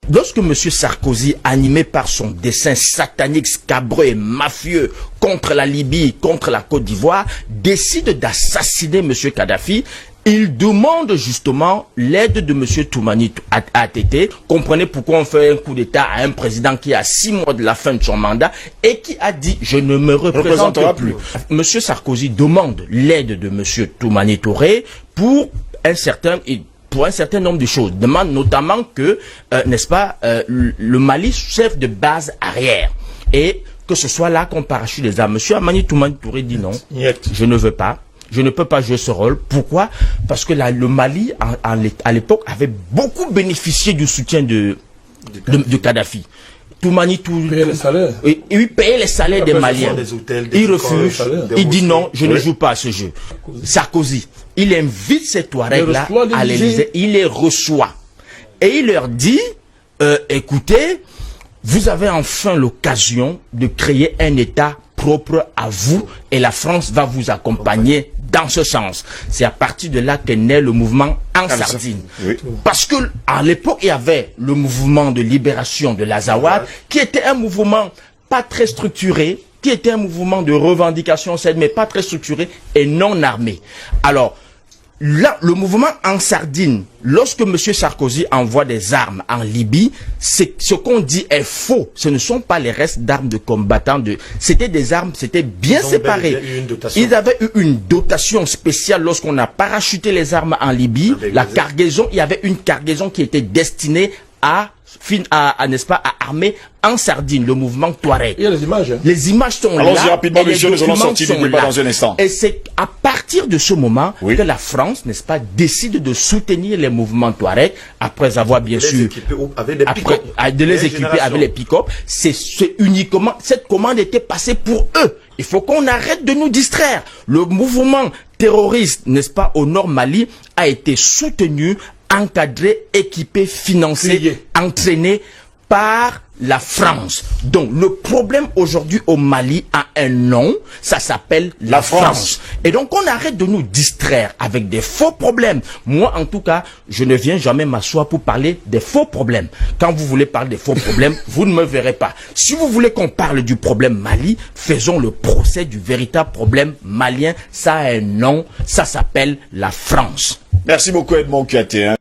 lorsque M. Sarkozy, animé par son dessein satanique, scabreux et mafieux contre la Libye, contre la Côte d'Ivoire, décide d'assassiner M. Kadhafi, il demande justement l'aide de M. Toumani ATT. Comprenez pourquoi on fait un coup d'État à un président qui a 6 mois de la fin de son mandat et qui a dit « je ne me représente plus ». M. Sarkozy demande l'aide de M. Toumani Touré pour un certain nombre de choses. Demande notamment que, n'est-ce pas, le Mali serve de base arrière. Et que ce soit là qu'on parachute les armes. M. Amani Toumani Touré dit non, je ne veux pas. Je ne peux pas jouer ce rôle. Pourquoi? Parce que le Mali, à l'époque, avait beaucoup bénéficié du soutien de Kadhafi. Toumani Touré payait les salaires des Maliens. Il refuse. Il dit non, je ne joue pas à ce jeu. Sarkozy, il invite ces Touaregs-là à l'Élysée. Il les reçoit. Et il leur dit, écoutez, vous avez enfin l'occasion de créer un État propre à vous et la France va vous accompagner dans ce sens. C'est à partir de là qu'est né le mouvement En Sardine. Oui. Parce que à l'époque, il y avait le mouvement de libération de l'Azawad, qui était un mouvement pas très structuré, qui était un mouvement de revendication, mais pas très structuré et non armé. Alors, là, le mouvement En Sardine, lorsque M. Sarkozy envoie des armes en Libye, ce qu'on dit est faux. Ce ne sont pas les restes d'armes de combattants. C'était des armes, c'était bien séparé. Ils avaient eu une dotation spéciale lorsqu'on a parachuté les armes en Libye. La cargaison, il y avait une cargaison qui était destinée n'est-ce pas, à armer En Sardine, le mouvement Touareg. Il y a les images. Hein. Les images sont là. Allons-y rapidement, monsieur, nous allons sortir du débat dans un instant. Et c'est à partir de ce moment que la France, n'est-ce pas, décide de soutenir les mouvements Touareg, après avoir bien sûr, de les équiper avec les pick-up. C'est uniquement, cette commande était passée pour eux. Il faut qu'on arrête de nous distraire. Le mouvement terroriste, n'est-ce pas, au nord Mali, a été soutenu, encadré, équipé, financé, entraîné par la France. Donc, le problème aujourd'hui au Mali a un nom, ça s'appelle la France. Et donc, on arrête de nous distraire avec des faux problèmes. Moi, en tout cas, je ne viens jamais m'asseoir pour parler des faux problèmes. Quand vous voulez parler des faux problèmes, vous ne me verrez pas. Si vous voulez qu'on parle du problème Mali, faisons le procès du véritable problème malien. Ça a un nom, ça s'appelle la France. Merci beaucoup, Edmond Kouyaté.